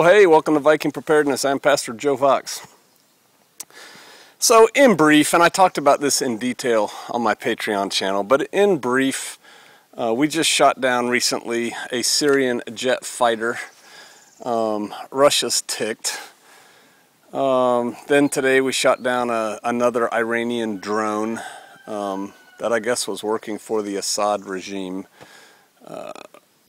Well, hey, welcome to Viking Preparedness. I'm Pastor Joe Fox. So, in brief, and I talked about this in detail on my Patreon channel, but in brief, we just shot down recently a Syrian jet fighter. Russia's ticked. Then today we shot down another Iranian drone that I guess was working for the Assad regime.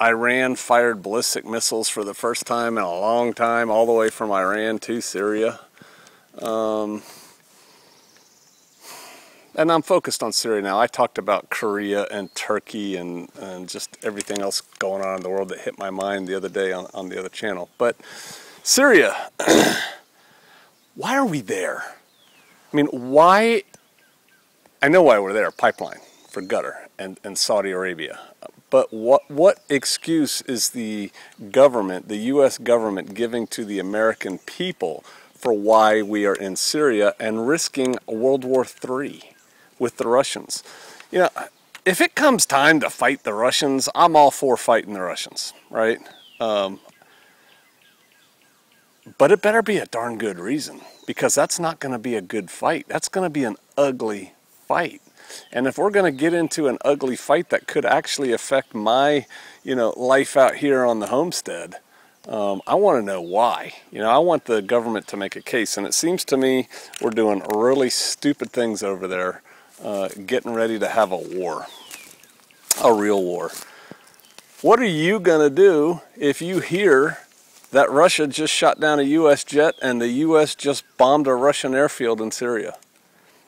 Iran fired ballistic missiles for the first time in a long time, all the way from Iran to Syria. And I'm focused on Syria now. I talked about Korea and Turkey and just everything else going on in the world that hit my mind the other day on the other channel. But Syria, why are we there? I mean, why? I know why we're there, pipeline for gutter and Saudi Arabia. But what excuse is the government, the U.S. government, giving to the American people for why we are in Syria and risking World War III with the Russians? You know, if it comes time to fight the Russians, I'm all for fighting the Russians, right? But it better be a darn good reason, because that's not going to be a good fight. That's going to be an ugly fight. And if we're going to get into an ugly fight that could actually affect my, life out here on the homestead, I want to know why. I want the government to make a case. And it seems to me we're doing really stupid things over there, getting ready to have a war, a real war. What are you going to do if you hear that Russia just shot down a U.S. jet and the U.S. just bombed a Russian airfield in Syria?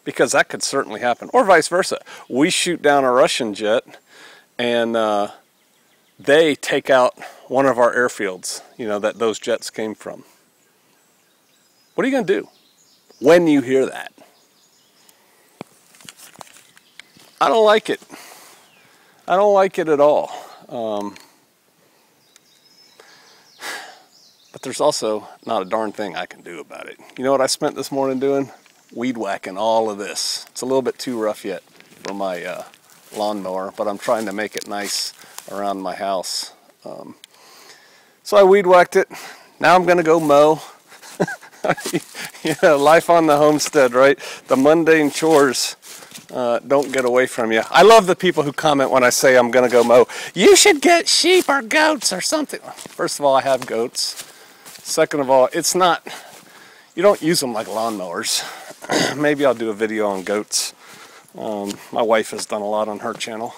Because that could certainly happen. Or vice versa. We shoot down a Russian jet and they take out one of our airfields, that those jets came from. What are you going to do when you hear that? I don't like it. I don't like it at all. But there's also not a darn thing I can do about it. You know what I spent this morning doing? Weed whacking all of this. It's a little bit too rough yet for my lawnmower, but I'm trying to make it nice around my house. So I weed whacked it. Now I'm going to go mow. Life on the homestead, right? The mundane chores don't get away from you. I love the people who comment when I say I'm going to go mow. You should get sheep or goats or something. First of all, I have goats. Second of all, it's not, you don't use them like lawnmowers. Maybe I'll do a video on goats. My wife has done a lot on her channel.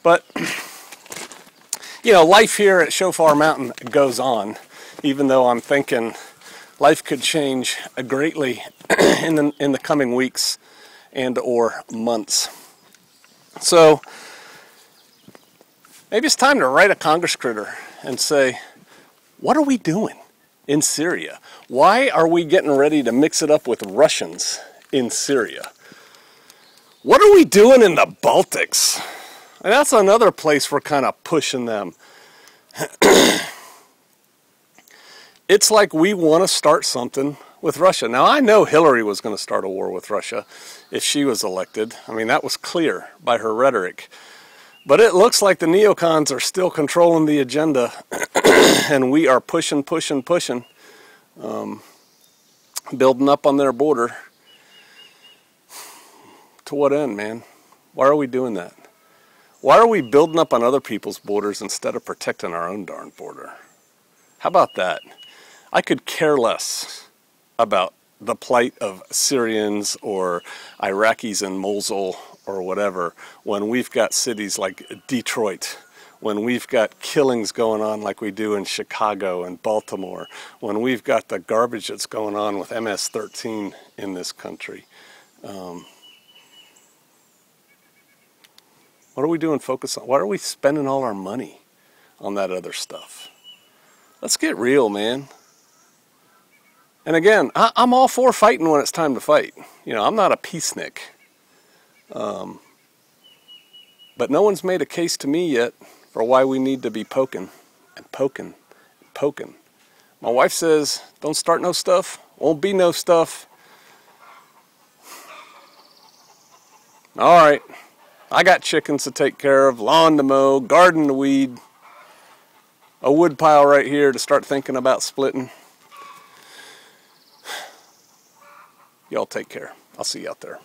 But, life here at Shofar Mountain goes on, even though I'm thinking life could change greatly in the coming weeks and or months. So, maybe it's time to write a Congress critter and say, what are we doing in Syria? Why are we getting ready to mix it up with Russians in Syria? What are we doing in the Baltics? And that's another place we're kind of pushing them. It's like we want to start something with Russia. Now, I know Hillary was going to start a war with Russia if she was elected. I mean, that was clear by her rhetoric. But it looks like the neocons are still controlling the agenda, and we are pushing, building up on their border. To what end, man? Why are we doing that? Why are we building up on other people's borders instead of protecting our own darn border? How about that? I could care less about the plight of Syrians or Iraqis in Mosul or whatever, when we've got cities like Detroit, when we've got killings going on like we do in Chicago and Baltimore, when we've got the garbage that's going on with MS-13 in this country. What are we doing focus on? Why are we spending all our money on that other stuff? Let's get real, man. And again, I'm all for fighting when it's time to fight. I'm not a peacenik. But no one's made a case to me yet for why we need to be poking and poking and poking. My wife says, don't start no stuff, won't be no stuff. All right, I got chickens to take care of, lawn to mow, garden to weed. a wood pile right here to start thinking about splitting. Y'all take care. I'll see you out there.